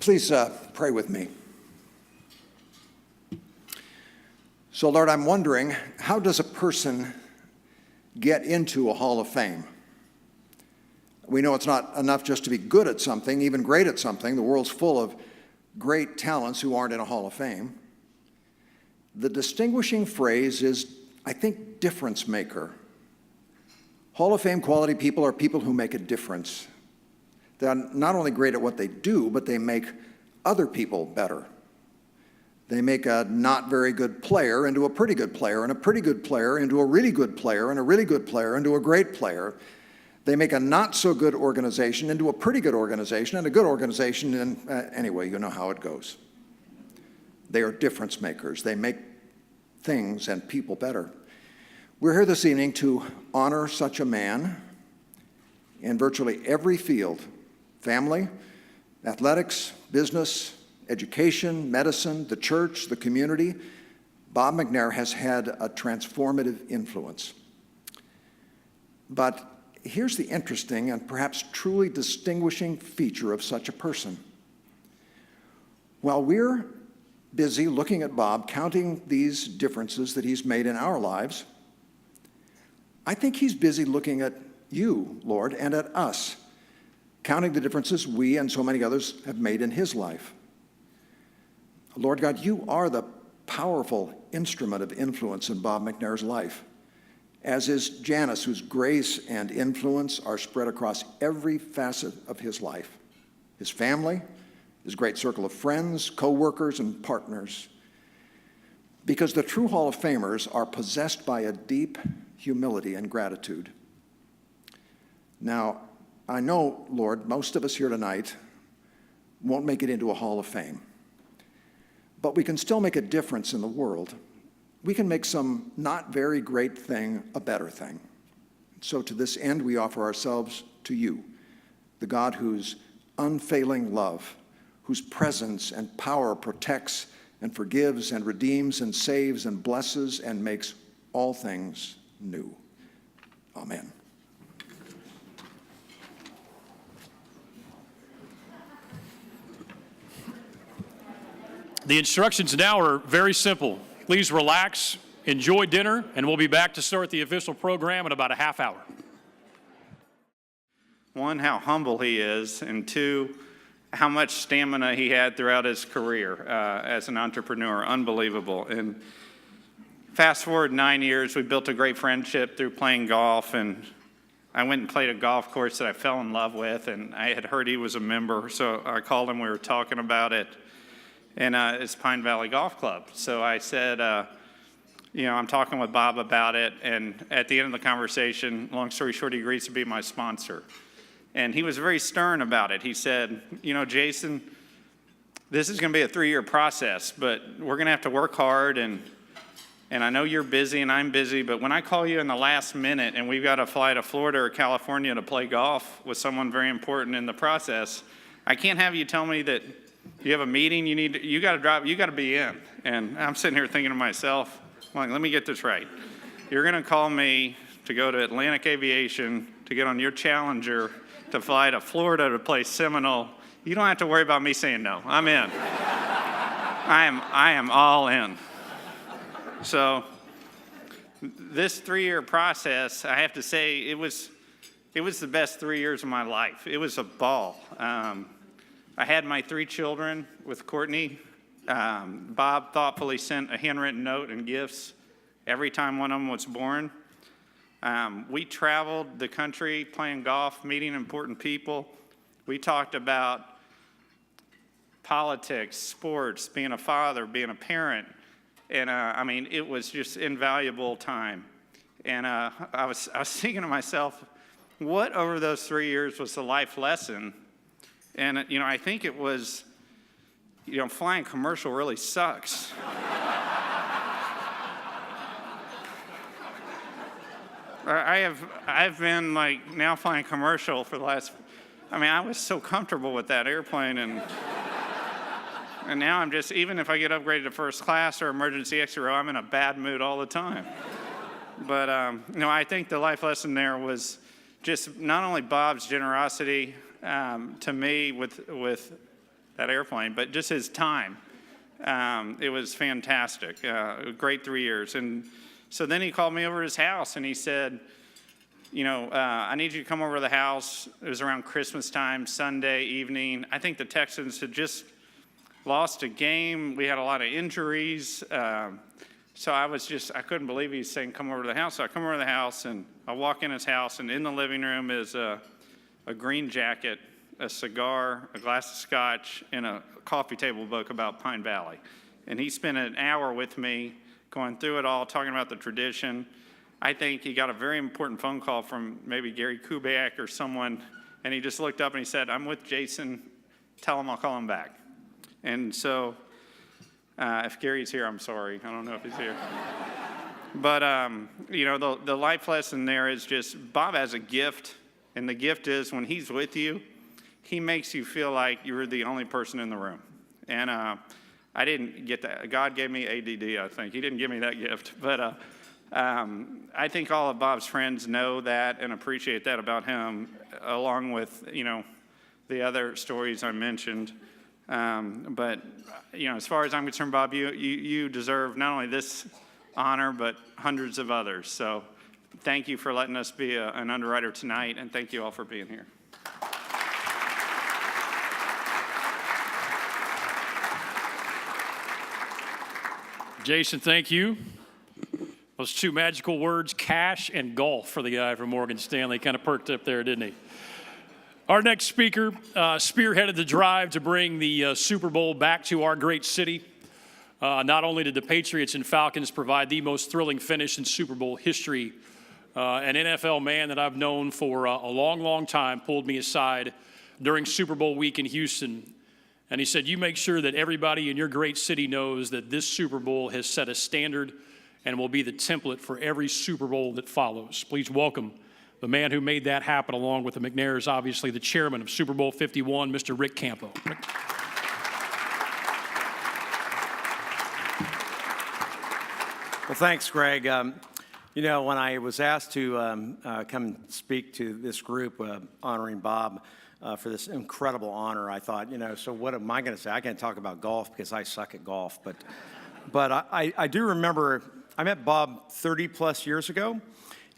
Please pray with me. So, Lord, I'm wondering, how does a person get into a Hall of Fame? We know it's not enough just to be good at something, even great at something. The world's full of great talents who aren't in a Hall of Fame. The distinguishing phrase is, I think, difference maker. Hall of Fame quality people are people who make a difference. They're not only great at what they do, but they make other people better. They make a not very good player into a pretty good player, and a pretty good player into a really good player, and a really good player into a great player. They make a not so good organization into a pretty good organization, and a good organization, and anyway, you know how it goes. They are difference makers. They make things and people better. We're here this evening to honor such a man in virtually every field: family, athletics, business, education, medicine, the church, the community. Bob McNair has had a transformative influence. But here's the interesting and perhaps truly distinguishing feature of such a person. While we're busy looking at Bob, counting these differences that he's made in our lives, I think he's busy looking at you, Lord, and at us, counting the differences we and so many others have made in his life. Lord God, you are the powerful instrument of influence in Bob McNair's life, as is Janice, whose grace and influence are spread across every facet of his life: his family, his great circle of friends, co-workers, and partners. Because the true Hall of Famers are possessed by a deep humility and gratitude. Now, I know, Lord, most of us here tonight won't make it into a Hall of Fame, but we can still make a difference in the world. We can make some not very great thing a better thing. So to this end, we offer ourselves to you, the God whose unfailing love, whose presence and power protects and forgives and redeems and saves and blesses and makes all things new. Amen. The instructions now are very simple. Please relax, enjoy dinner, and we'll be back to start the official program in about a half hour. One, how humble he is, and two, how much stamina he had throughout his career as an entrepreneur. Unbelievable. And fast forward 9 years, we built a great friendship through playing golf, and I went and played a golf course that I fell in love with, and I had heard he was a member, so I called him, we were talking about it, and it's Pine Valley Golf Club. So I said, I'm talking with Bob about it, and at the end of the conversation, long story short, he agrees to be my sponsor. And he was very stern about it. He said, Jason, this is going to be a 3-year process, but we're going to have to work hard, and I know you're busy and I'm busy, but when I call you in the last minute and we've got to fly to Florida or California to play golf with someone very important in the process, I can't have you tell me that you have a meeting, you got to drive, you got to be in. And I'm sitting here thinking to myself, let me get this right. You're going to call me to go to Atlantic Aviation to get on your Challenger to fly to Florida to play Seminole. You don't have to worry about me saying no. I'm in. I am all in. So this 3-year process, I have to say, it was the best 3 years of my life. It was a ball. I had my 3 children with Courtney. Bob thoughtfully sent a handwritten note and gifts every time one of them was born. We traveled the country playing golf, meeting important people. We talked about politics, sports, being a father, being a parent. And it was just invaluable time. And I was thinking to myself, what over those 3 years was the life lesson? And, I think it was, flying commercial really sucks. I've been now flying commercial for the last, I was so comfortable with that airplane, and now I'm just, even if I get upgraded to first class or emergency extra row, I'm in a bad mood all the time. But, I think the life lesson there was just not only Bob's generosity to me with that airplane, but just his time. It was fantastic. Great 3 years. And so then he called me over to his house and he said, I need you to come over to the house. It was around Christmas time, Sunday evening. I think the Texans had just lost a game. We had a lot of injuries. So I couldn't believe he's saying, come over to the house. So I come over to the house and I walk in his house, and in the living room is a green jacket, a cigar, a glass of scotch, and a coffee table book about Pine Valley. And he spent an hour with me going through it all, talking about the tradition. I think he got a very important phone call from maybe Gary Kubiak or someone, and he just looked up and he said, I'm with Jason. Tell him I'll call him back. And so if Gary's here, I'm sorry. I don't know if he's here. But, the life lesson there is just Bob has a gift, and the gift is when he's with you, he makes you feel like you're the only person in the room. And I didn't get that. God gave me ADD, I think. He didn't give me that gift. But I think all of Bob's friends know that and appreciate that about him, along with, the other stories I mentioned. But as far as I'm concerned, Bob, you deserve not only this honor, but hundreds of others. So thank you for letting us be an underwriter tonight, and thank you all for being here. Jason, thank you. Those two magical words, cash and golf, for the guy from Morgan Stanley. Kind of perked up there, didn't he? Our next speaker spearheaded the drive to bring the Super Bowl back to our great city. Not only did the Patriots and Falcons provide the most thrilling finish in Super Bowl history, an NFL man that I've known for a long, long time pulled me aside during Super Bowl week in Houston. And he said, you make sure that everybody in your great city knows that this Super Bowl has set a standard and will be the template for every Super Bowl that follows. Please welcome the man who made that happen, along with the McNairs, obviously the chairman of Super Bowl 51, Mr. Rick Campo. Rick. Well, thanks, Greg. When I was asked to come and speak to this group honoring Bob for this incredible honor, I thought, so what am I going to say? I can't talk about golf because I suck at golf. But I do remember I met Bob 30-plus years ago,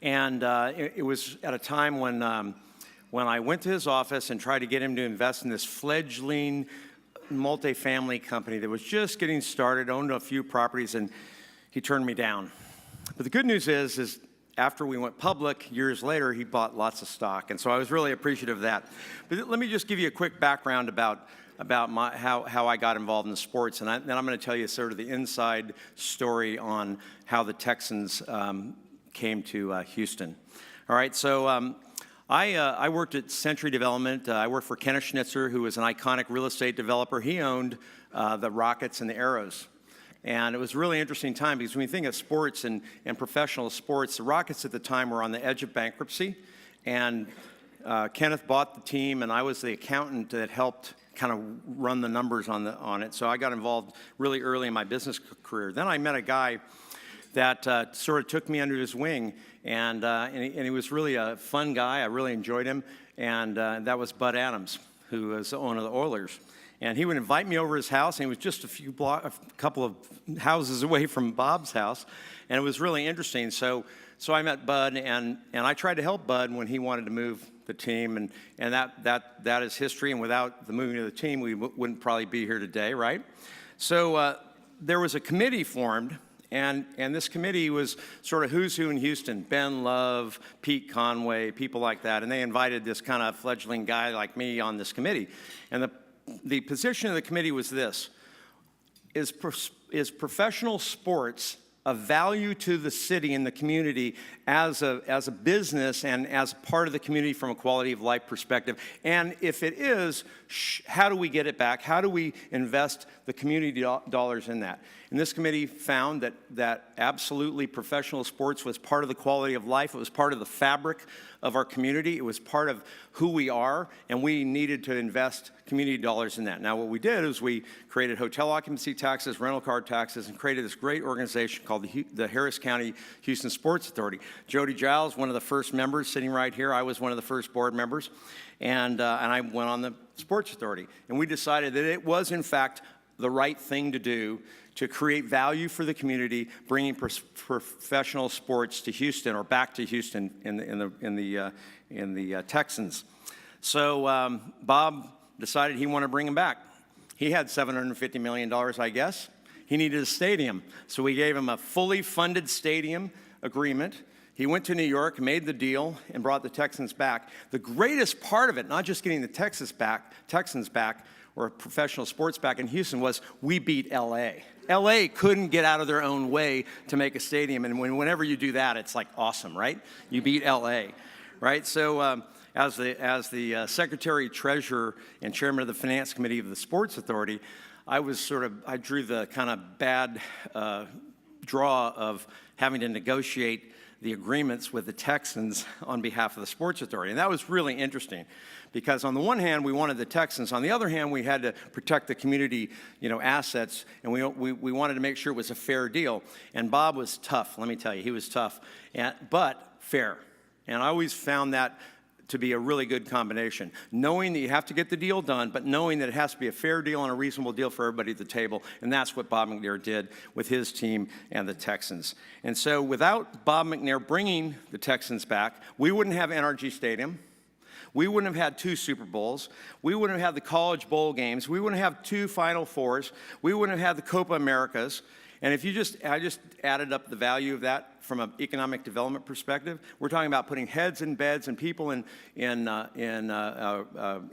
and it was at a time when I went to his office and tried to get him to invest in this fledgling multifamily company that was just getting started, owned a few properties, and he turned me down. But the good news is after we went public, years later, he bought lots of stock. And so I was really appreciative of that. But let me just give you a quick background about how I got involved in the sports. And then I'm going to tell you sort of the inside story on how the Texans came to Houston. All right, so I worked at Century Development. I worked for Kenneth Schnitzer, who was an iconic real estate developer. He owned the Rockets and the Arrows. And it was a really interesting time because when you think of sports and professional sports, the Rockets at the time were on the edge of bankruptcy. And Kenneth bought the team, and I was the accountant that helped kind of run the numbers on it. So I got involved really early in my business career. Then I met a guy that sort of took me under his wing, and he was really a fun guy. I really enjoyed him, and that was Bud Adams, who was the owner of the Oilers. And he would invite me over his house, and he was just a couple of houses away from Bob's house, and it was really interesting. So I met Bud, and I tried to help Bud when he wanted to move the team, and that is history. And without the moving of the team, we wouldn't probably be here today, right? So there was a committee formed, and this committee was sort of who's who in Houston: Ben Love, Pete Conway, people like that, and they invited this kind of fledgling guy like me on this committee, and the position of the committee was this: is professional sports of value to the city and the community as a business and as part of the community from a quality of life perspective? And if it is, how do we get it back? How do we invest the community dollars in that? And this committee found that absolutely professional sports was part of the quality of life. It was part of the fabric of our community. It was part of who we are, and we needed to invest community dollars in that. Now, what we did is we created hotel occupancy taxes, rental car taxes, and created this great organization called the Harris County Houston Sports Authority. Jody Giles, one of the first members, sitting right here. I was one of the first board members, and I went on the Sports Authority. And we decided that it was, in fact, the right thing to do to create value for the community, bringing professional sports to Houston, or back to Houston in the Texans. So Bob decided he wanted to bring him back. He had $750 million, I guess. He needed a stadium, so we gave him a fully funded stadium agreement. He went to New York, made the deal, and brought the Texans back. The greatest part of it, not just getting the Texans back, or professional sports back in Houston, was we beat L.A. L.A. couldn't get out of their own way to make a stadium, and whenever you do that, it's like awesome, right? You beat L.A., right? So as the Secretary, Treasurer, and Chairman of the Finance Committee of the Sports Authority, I drew the kind of bad draw of having to negotiate the agreements with the Texans on behalf of the Sports Authority. And that was really interesting because on the one hand, we wanted the Texans. On the other hand, we had to protect the community, assets, and we wanted to make sure it was a fair deal. And Bob was tough, let me tell you. He was tough, but fair. And I always found that to be a really good combination. Knowing that you have to get the deal done, but knowing that it has to be a fair deal and a reasonable deal for everybody at the table. And that's what Bob McNair did with his team and the Texans. And so without Bob McNair bringing the Texans back, we wouldn't have NRG Stadium. We wouldn't have had 2 Super Bowls. We wouldn't have had the College Bowl games. We wouldn't have 2 Final Fours. We wouldn't have had the Copa Americas. And if I just added up the value of that from an economic development perspective, we're talking about putting heads in beds and people in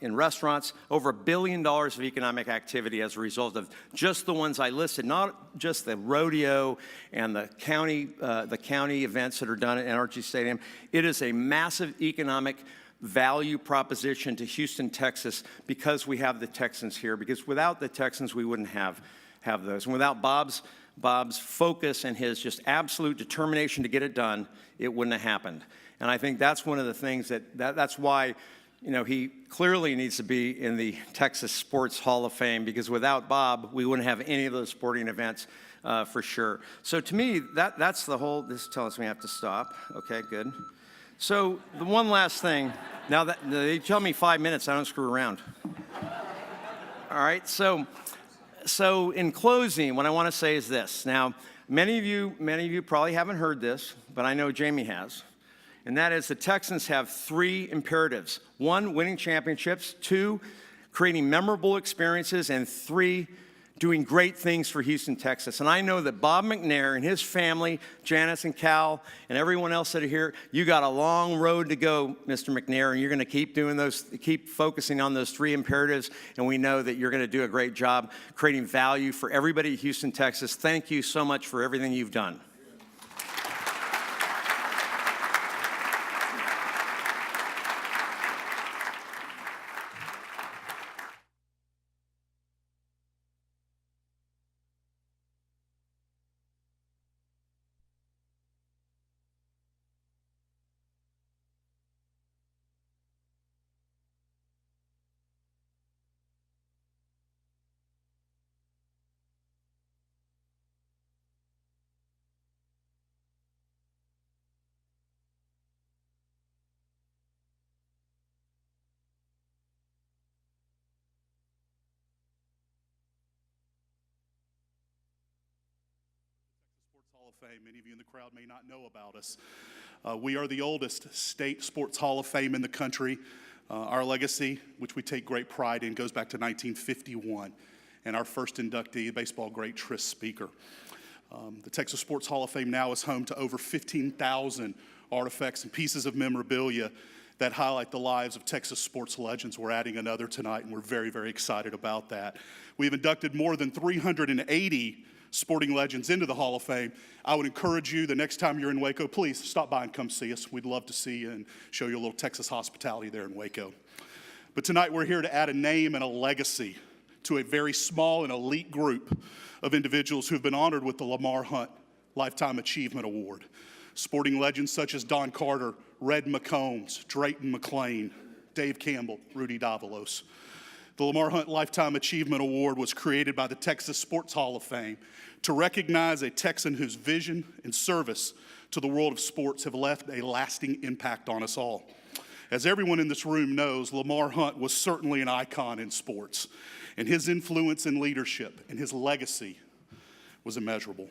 restaurants, over $1 billion of economic activity as a result of just the ones I listed, not just the rodeo and the county events that are done at NRG Stadium. It is a massive economic value proposition to Houston, Texas, because we have the Texans here. Because without the Texans, we wouldn't have those. And without Bob's focus and his just absolute determination to get it done, it wouldn't have happened. And I think that's one of the things that's why, he clearly needs to be in the Texas Sports Hall of Fame, because without Bob, we wouldn't have any of those sporting events for sure. So to me, that's the whole, this tells me I have to stop. Okay, good. So the one last thing, now that they tell me 5 minutes, I don't screw around. All right, so in closing, what I want to say is this. Now, many of you probably haven't heard this, but I know Jamie has. And that is the Texans have 3 imperatives. 1, winning championships. 2, creating memorable experiences. And 3, doing great things for Houston, Texas. And I know that Bob McNair and his family, Janice and Cal, and everyone else that are here, you got a long road to go, Mr. McNair, and you're going to keep focusing on those 3 imperatives, and we know that you're going to do a great job creating value for everybody in Houston, Texas. Thank you so much for everything you've done. Hall of Fame. Many of you in the crowd may not know about us. We are the oldest state sports Hall of Fame in the country. Our legacy, which we take great pride in, goes back to 1951, and our first inductee, baseball great Tris Speaker. The Texas Sports Hall of Fame now is home to over 15,000 artifacts and pieces of memorabilia that highlight the lives of Texas sports legends. We're adding another tonight, and we're very, very excited about that. We've inducted more than 380 sporting legends into the Hall of Fame. I would encourage you, the next time you're in Waco, please stop by and come see us. We'd love to see you and show you a little Texas hospitality there in Waco. But tonight we're here to add a name and a legacy to a very small and elite group of individuals who've been honored with the Lamar Hunt Lifetime Achievement Award. Sporting legends such as Don Carter, Red McCombs, Drayton McClain, Dave Campbell, Rudy Davalos. The Lamar Hunt Lifetime Achievement Award was created by the Texas Sports Hall of Fame to recognize a Texan whose vision and service to the world of sports have left a lasting impact on us all. As everyone in this room knows, Lamar Hunt was certainly an icon in sports, and his influence and leadership and his legacy was immeasurable.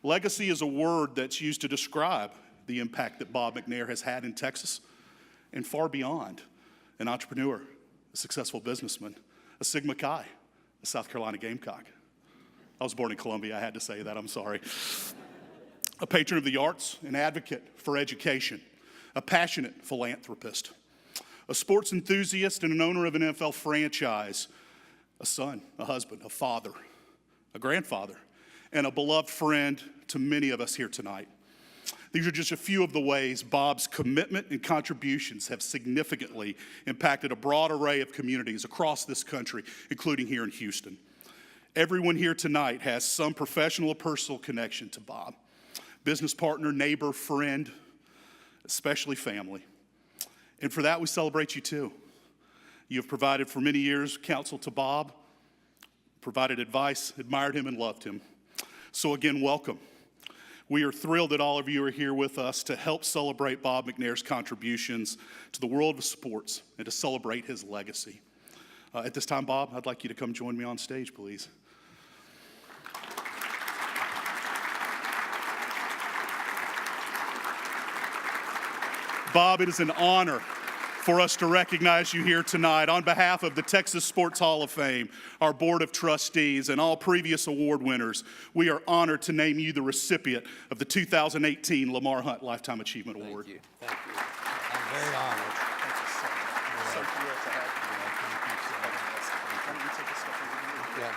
Legacy is a word that's used to describe the impact that Bob McNair has had in Texas and far beyond. An entrepreneur, a successful businessman, a Sigma Chi, a South Carolina Gamecock. I was born in Columbia, I had to say that, I'm sorry. A patron of the arts, an advocate for education, a passionate philanthropist, a sports enthusiast and an owner of an NFL franchise, a son, a husband, a father, a grandfather, and a beloved friend to many of us here tonight. These are just a few of the ways Bob's commitment and contributions have significantly impacted a broad array of communities across this country, including here in Houston. Everyone here tonight has some professional or personal connection to Bob. Business partner, neighbor, friend, especially family. And for that, we celebrate you too. You have provided for many years counsel to Bob, provided advice, admired him, and loved him. So again, welcome. We are thrilled that all of you are here with us to help celebrate Bob McNair's contributions to the world of sports and to celebrate his legacy. At this time, Bob, I'd like you to come join me on stage, please. Bob, it is an honor for us to recognize you here tonight. On behalf of the Texas Sports Hall of Fame, our Board of Trustees, and all previous award winners, we are honored to name you the recipient of the 2018 Lamar Hunt Lifetime Achievement Award. Thank you. Thank you. I'm very honored. So thrilled to have you. Why don't you take a step over here? Yeah.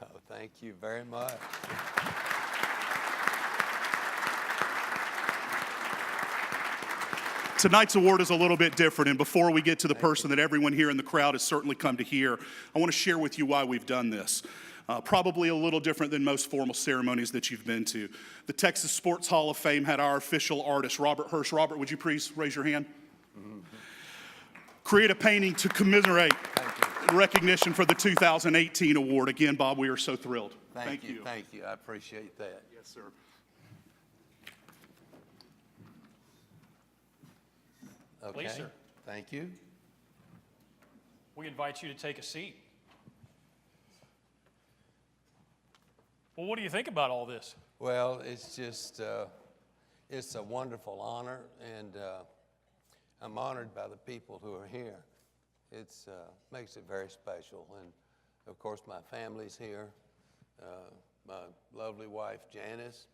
Oh, thank you very much. Tonight's award is a little bit different, and before we get to the person that everyone here in the crowd has certainly come to hear, I want to share with you why we've done this. Probably a little different than most formal ceremonies that you've been to. The Texas Sports Hall of Fame had our official artist, Robert Hirsch. Robert, would you please raise your hand? Create a painting to commemorate recognition for the 2018 award. Again, Bob, we are so thrilled. Thank you. Thank you. I appreciate that. Yes, sir. Okay. Please, sir. Thank you. We invite you to take a seat. Well, what do you think about all this? Well, it's just, it's a wonderful honor, and I'm honored by the people who are here. It's makes it very special, and of course my family's here. My lovely wife Janice.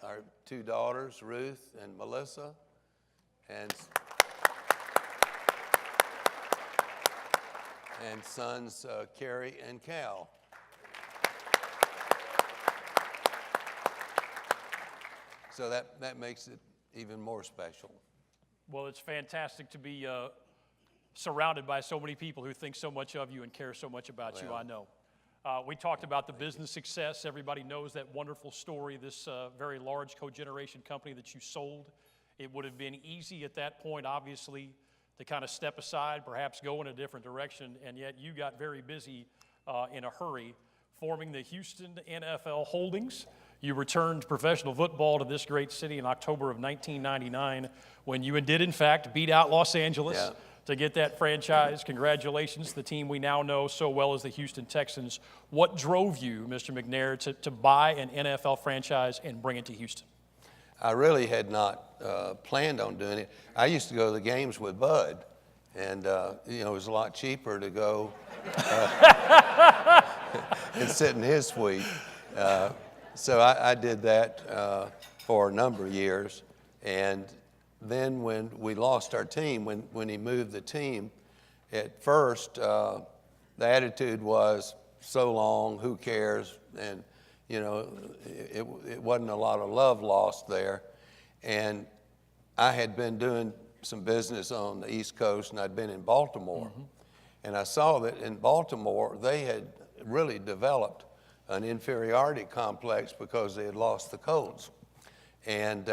Our two daughters, Ruth and Melissa, and sons Kerry and Cal. So that makes it even more special. Well, it's fantastic to be surrounded by so many people who think so much of you and care so much about you, I know. We talked about the business success. Everybody knows that wonderful story, this very large cogeneration company that you sold. It would have been easy at that point, obviously, to kind of step aside, perhaps go in a different direction, and yet you got very busy in a hurry forming the Houston NFL Holdings. You returned professional football to this great city in October of 1999 when you did, in fact, beat out Los Angeles to get that franchise. Congratulations, the team we now know so well as the Houston Texans. What drove you, Mr. McNair, to buy an NFL franchise and bring it to Houston? I really had not planned on doing it. I used to go to the games with Bud, and it was a lot cheaper to go and sit in his suite. So I did that for a number of years, and then when we lost our team, when he moved the team, at first the attitude was, so long, who cares? And, you know, it wasn't a lot of love lost there. And I had been doing some business on the East Coast, and I'd been in Baltimore. And I saw that in Baltimore, they had really developed an inferiority complex because they had lost the Colts. And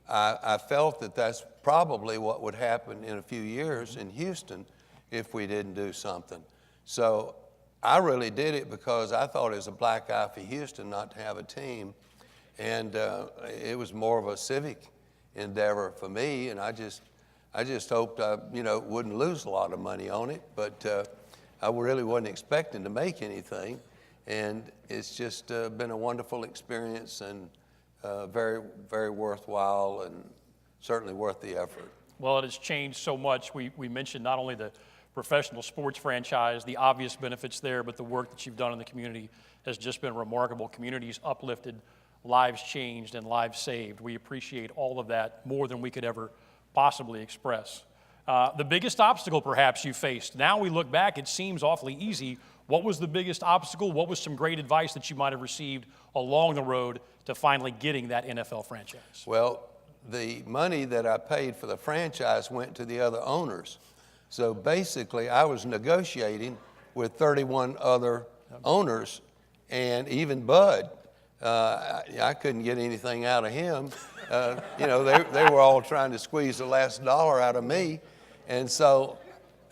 I felt that that's probably what would happen in a few years in Houston if we didn't do something. So I really did it because I thought it was a black eye for Houston not to have a team. And it was more of a civic endeavor for me, and I just hoped I, wouldn't lose a lot of money on it, but I really wasn't expecting to make anything. And it's just been a wonderful experience and very, very worthwhile and certainly worth the effort. Well, it has changed so much. We mentioned not only the professional sports franchise, the obvious benefits there, but the work that you've done in the community has just been remarkable. Communities uplifted, lives changed, and lives saved. We appreciate all of that more than we could ever possibly express. The biggest obstacle perhaps you faced, now we look back, it seems awfully easy. What was the biggest obstacle? What was some great advice that you might have received along the road to finally getting that NFL franchise? Well, the money that I paid for the franchise went to the other owners. So basically, I was negotiating with 31 other owners, and even Bud, I couldn't get anything out of him. They were all trying to squeeze the last dollar out of me. And so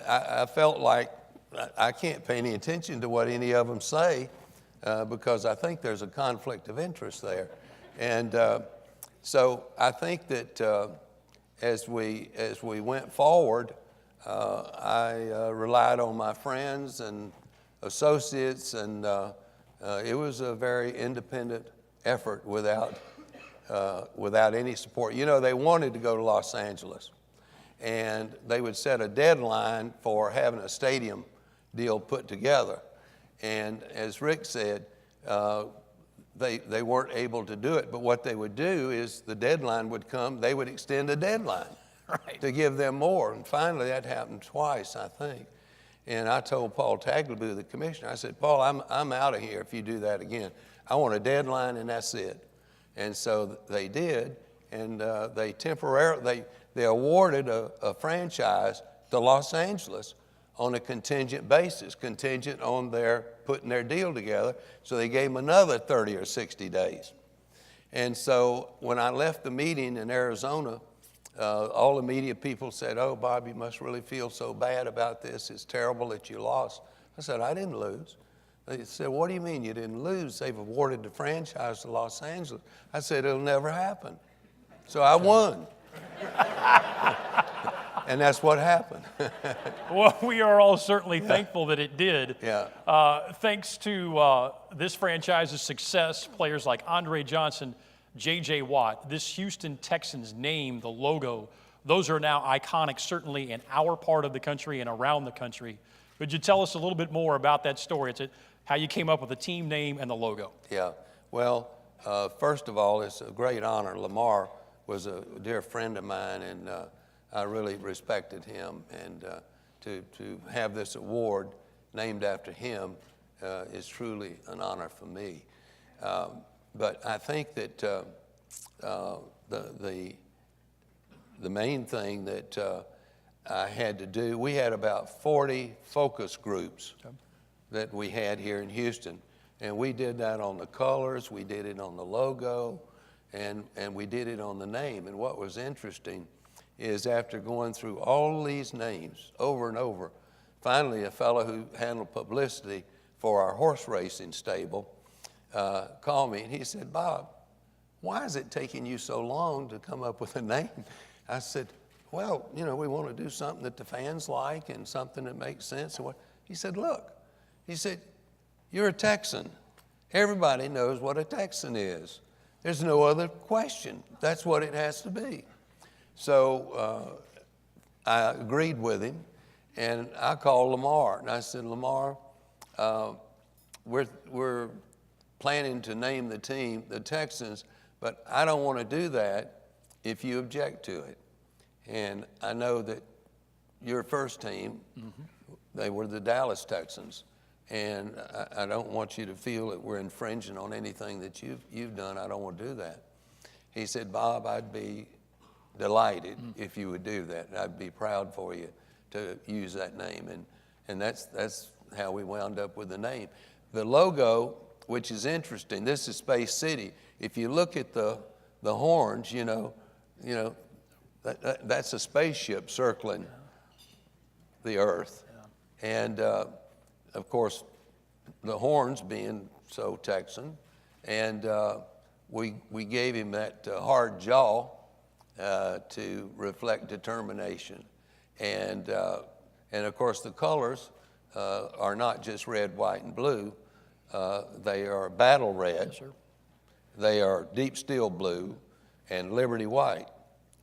I felt like I can't pay any attention to what any of them say because I think there's a conflict of interest there. And so I think that as we went forward, I relied on my friends and associates, and it was a very independent effort without any support. They wanted to go to Los Angeles, and they would set a deadline for having a stadium deal put together. And as Rick said, they weren't able to do it, but what they would do is the deadline would come, they would extend the deadline to give them more. And finally that happened twice, I think. And I told Paul Tagliabue, the commissioner, I said, Paul, I'm out of here if you do that again. I want a deadline and that's it. And so they did, and they awarded a franchise to Los Angeles on a contingent basis, contingent on their putting their deal together. So they gave them another 30 or 60 days. And so when I left the meeting in Arizona, all the media people said, oh, Bob, you must really feel so bad about this. It's terrible that you lost. I said, I didn't lose. They said, what do you mean you didn't lose? They've awarded the franchise to Los Angeles. I said, it'll never happen. So I won. And that's what happened. Well, we are all certainly thankful that it did. Yeah. Thanks to this franchise's success, players like Andre Johnson, J.J. Watt, this Houston Texans name, the logo, those are now iconic, certainly in our part of the country and around the country. Could you tell us a little bit more about that story? It's how you came up with the team name and the logo. Yeah. Well, first of all, it's a great honor. Lamar was a dear friend of mine, and I really respected him. And to have this award named after him is truly an honor for me. But I think that the main thing that I had to do, we had about 40 focus groups that we had here in Houston. And we did that on the colors, we did it on the logo, and we did it on the name. And what was interesting is after going through all these names over and over, finally a fellow who handled publicity for our horse racing stable called me and he said, Bob, why is it taking you so long to come up with a name? I said, well, we want to do something that the fans like and something that makes sense. He said, look, he said, you're a Texan. Everybody knows what a Texan is. There's no other question. That's what it has to be. So I agreed with him, and I called Lamar, and I said, Lamar, we're planning to name the team the Texans, but I don't want to do that if you object to it. And I know that your first team, they were the Dallas Texans, and I don't want you to feel that we're infringing on anything that you've done. I don't want to do that. He said, Bob, I'd be delighted if you would do that. I'd be proud for you to use that name. And that's how we wound up with the name. The logo, which is interesting, this is Space City. If you look at the horns, that's a spaceship circling the Earth. And of course, the horns being so Texan, and we gave him that hard jaw to reflect determination, and of course the colors are not just red, white, and blue. They are battle red. Yes, sir. They are deep steel blue and Liberty white.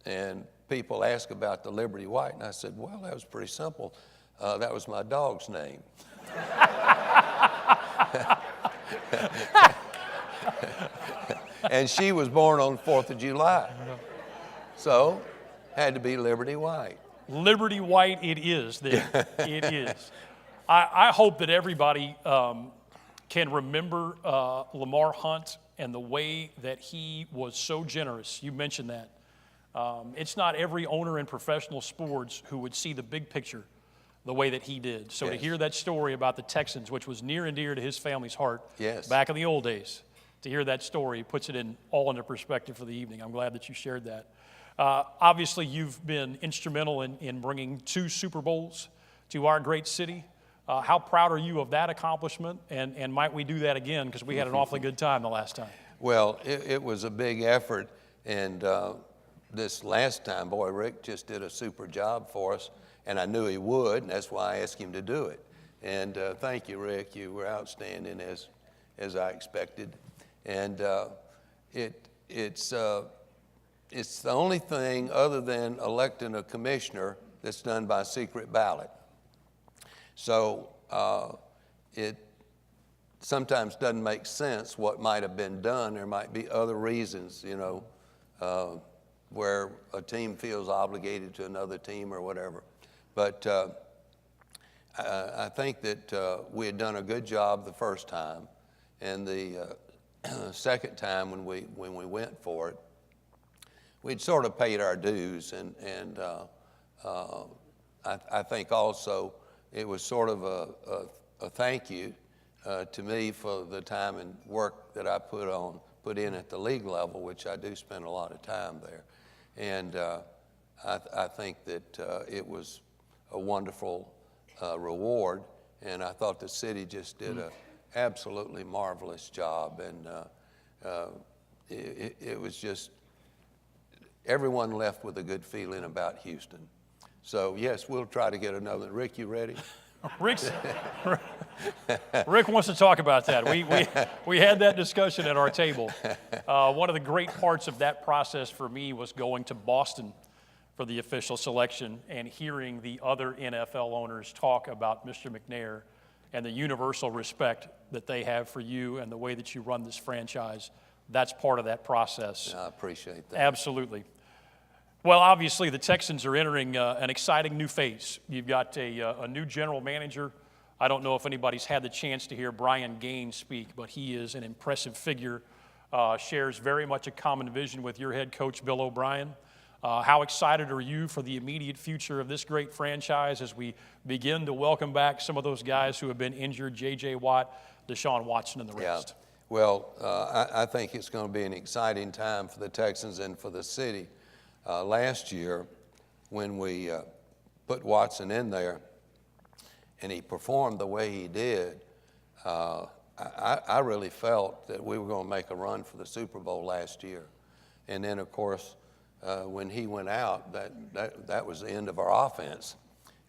And people ask about the Liberty white, and I said, well, that was pretty simple. That was my dog's name. And she was born on the 4th of July. So, had to be Liberty white. Liberty white it is then. It is. I hope that everybody can remember Lamar Hunt and the way that he was so generous. You mentioned that. It's not every owner in professional sports who would see the big picture the way that he did. So to hear that story about the Texans, which was near and dear to his family's heart back in the old days, to hear that story puts it all into perspective for the evening. I'm glad that you shared that. Obviously, you've been instrumental in bringing 2 Super Bowls to our great city. How proud are you of that accomplishment? And might we do that again? Because we had an awfully good time the last time. Well, it was a big effort. And this last time, boy, Rick just did a super job for us. And I knew he would, and that's why I asked him to do it. And thank you, Rick. You were outstanding as I expected. And it's the only thing other than electing a commissioner that's done by secret ballot. So it sometimes doesn't make sense what might have been done. There might be other reasons, where a team feels obligated to another team or whatever. But I think that we had done a good job the first time, and the second time when we went for it, we'd sort of paid our dues, and I think also it was sort of a thank you to me for the time and work that I put in at the league level, which I do spend a lot of time there, and I think that it was a wonderful reward, and I thought the city just did an absolutely marvelous job, and it was just, everyone left with a good feeling about Houston. So yes, we'll try to get another. Rick, you ready? Rick wants to talk about that. We had that discussion at our table. One of the great parts of that process for me was going to Boston for the official selection and hearing the other NFL owners talk about Mr. McNair and the universal respect that they have for you and the way that you run this franchise. That's part of that process. I appreciate that. Absolutely. Well, obviously, the Texans are entering an exciting new phase. You've got a new general manager. I don't know if anybody's had the chance to hear Brian Gaines speak, but he is an impressive figure, shares very much a common vision with your head coach, Bill O'Brien. How excited are you for the immediate future of this great franchise as we begin to welcome back some of those guys who have been injured, J.J. Watt, Deshaun Watson, and the rest? Yeah. Well, I think it's going to be an exciting time for the Texans and for the city. Last year, when we put Watson in there and he performed the way he did, I really felt that we were going to make a run for the Super Bowl last year. And then, of course, when he went out, that was the end of our offense.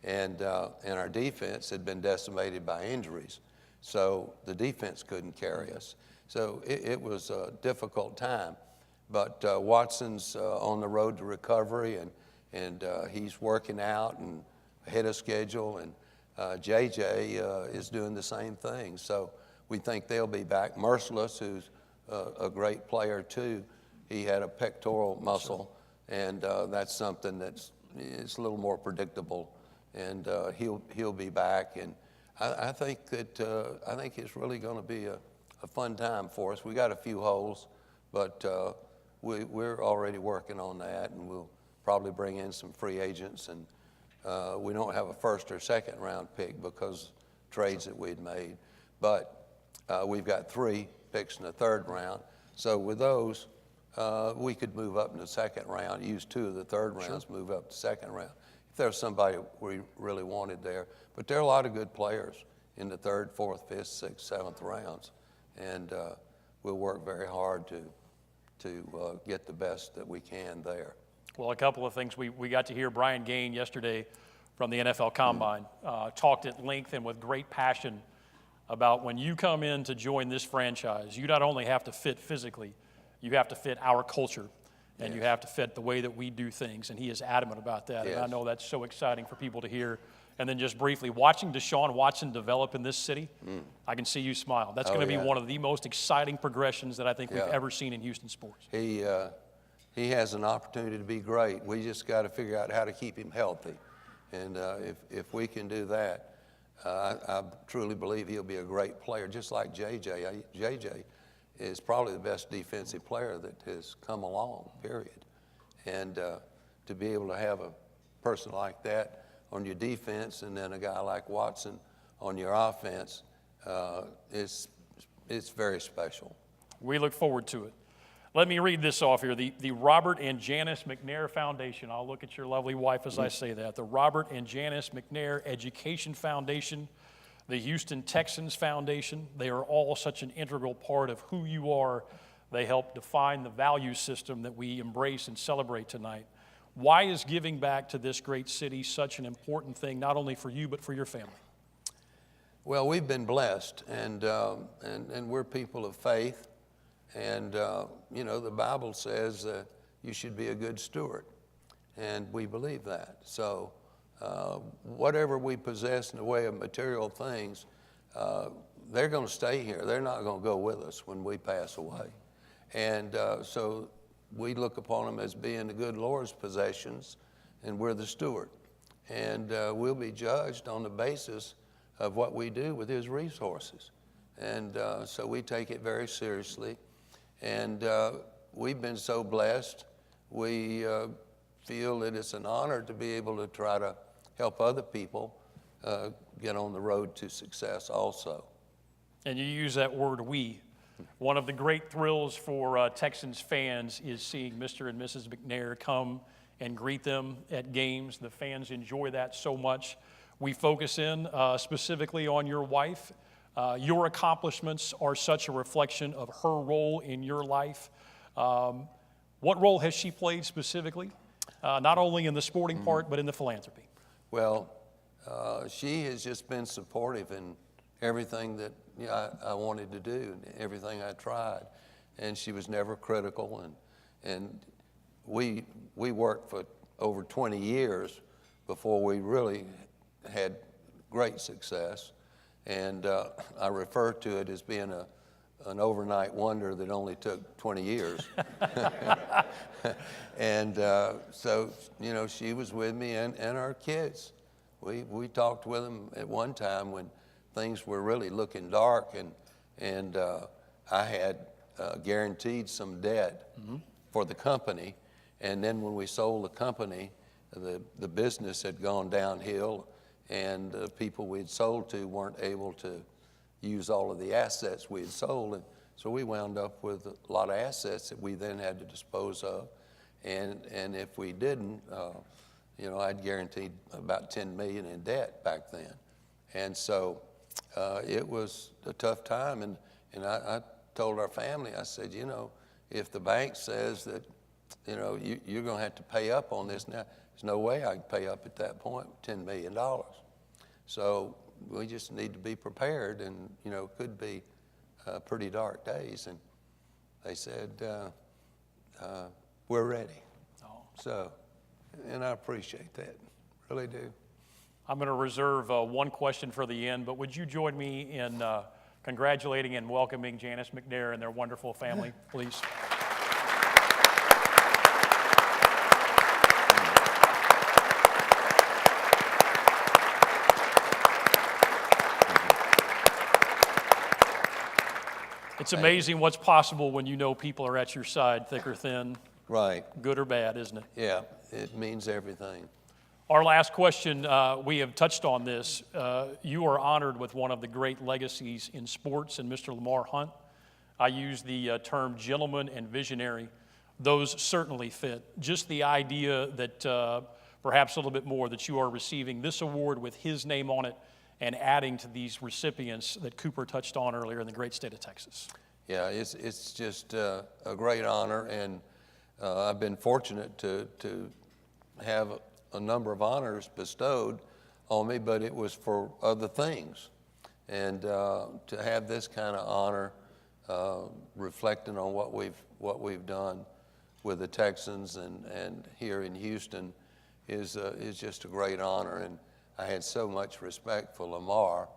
And our defense had been decimated by injuries. So the defense couldn't carry us. So it was a difficult time. But Watson's on the road to recovery, and he's working out and ahead of schedule. And JJ is doing the same thing. So we think they'll be back. Merciless, who's a great player too, he had a pectoral muscle, and that's something it's a little more predictable. And he'll be back. And I think it's really going to be a fun time for us. We got a few holes, but we're already working on that, and we'll probably bring in some free agents. And we don't have a first or second round pick because trades that we'd made, but we've got 3 picks in the 3rd round. So with those, we could move up in the 2nd round, use 2 of the 3rd rounds, move up to 2nd round. If there's somebody we really wanted there. But there are a lot of good players in the 3rd, 4th, 5th, 6th, 7th rounds. And we'll work very hard to get the best that we can there. Well, a couple of things. We got to hear Brian Gaine yesterday from the NFL Combine, talked at length and with great passion about when you come in to join this franchise, you not only have to fit physically, you have to fit our culture, and you have to fit the way that we do things, and he is adamant about that. Yes. And I know that's so exciting for people to hear. And then just briefly, watching Deshaun Watson develop in this city, I can see you smile. That's going to be one of the most exciting progressions that I think we've ever seen in Houston sports. He has an opportunity to be great. We just got to figure out how to keep him healthy. And if we can do that, I truly believe he'll be a great player, just like JJ. JJ is probably the best defensive player that has come along, period. And to be able to have a person like that on your defense and then a guy like Watson on your offense, it's very special. We look forward to it. Let me read this off here. The Robert and Janice McNair Foundation. I'll look at your lovely wife as I say that. The Robert and Janice McNair Education Foundation, the Houston Texans Foundation. They are all such an integral part of who you are. They help define the value system that we embrace and celebrate tonight. Why is giving back to this great city such an important thing, not only for you, but for your family? Well, we've been blessed, and we're people of faith. And, you know, the Bible says you should be a good steward, and we believe that. So whatever we possess in the way of material things, they're going to stay here. They're not going to go with us when we pass away. And so we look upon them as being the good Lord's possessions, and we're the steward. And we'll be judged on the basis of what we do with his resources. And so we take it very seriously. And we've been so blessed. We feel that it's an honor to be able to try to help other people get on the road to success also. And you use that word "we." One of the great thrills for Texans fans is seeing Mr. and Mrs. McNair come and greet them at games. The fans enjoy that so much. We focus in specifically on your wife. Your accomplishments are such a reflection of her role in your life. What role has she played specifically, not only in the sporting part, but in the philanthropy? Well, she has just been supportive in everything that I wanted to do, everything I tried. And she was never critical. And we worked for over 20 years before we really had great success. And I refer to it as being an overnight wonder that only took 20 years. And so, you know, she was with me and our kids. We talked with them at one time when things were really looking dark, and I had guaranteed some debt for the company. And then when we sold the company, the business had gone downhill, and the people we had sold to weren't able to use all of the assets we had sold. And so we wound up with a lot of assets that we then had to dispose of. And if we didn't, you know, I'd guaranteed about $10 million in debt back then. And so it was a tough time. And I told our family, I said, you know, if the bank says that, you know, you're going to have to pay up on this now, there's no way I could pay up at that point $10 million. So we just need to be prepared, and, you know, it could be pretty dark days. And they said, we're ready. So, and I appreciate that, really do. I'm going to reserve one question for the end, but would you join me in congratulating and welcoming Janice McNair and their wonderful family, please? It's amazing what's possible when you know people are at your side, thick or thin, Right. good or bad, isn't it? Yeah, it means everything. Our last question, we have touched on this. You are honored with one of the great legacies in sports, and Mr. Lamar Hunt. I use the term gentleman and visionary. Those certainly fit. Just the idea that perhaps a little bit more that you are receiving this award with his name on it and adding to these recipients that Cooper touched on earlier in the great state of Texas. Yeah, it's just a great honor, and I've been fortunate to have a number of honors bestowed on me, but it was for other things. And to have this kind of honor, reflecting on what we've done with the Texans and here in Houston is just a great honor. And I had so much respect for Lamar.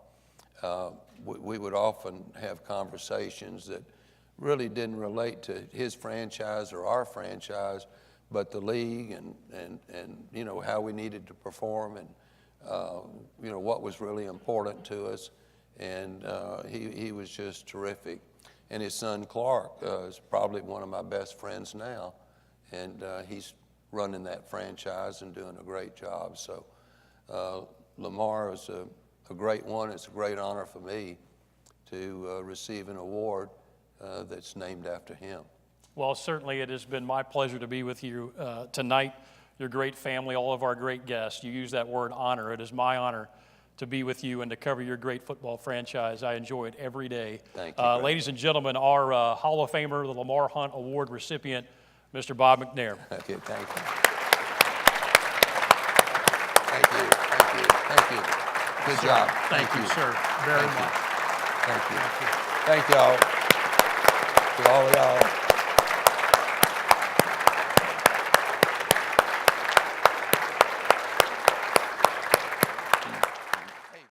We would often have conversations that really didn't relate to his franchise or our franchise, but the league and you know, how we needed to perform and you know, what was really important to us. And he was just terrific. And his son Clark is probably one of my best friends now, and he's running that franchise and doing a great job. So Lamar is a great one. It's a great honor for me to receive an award that's named after him. Well, certainly it has been my pleasure to be with you tonight, your great family, all of our great guests. You use that word honor. It is my honor to be with you and to cover your great football franchise. I enjoy it every day. Thank you. Ladies and gentlemen, our Hall of Famer, the Lamar Hunt Award recipient, Mr. Bob McNair. Okay, thank you. Thank you, thank you, thank you. Good job. Thank you, sir, very much. Thank you. Thank y'all. To all of y'all.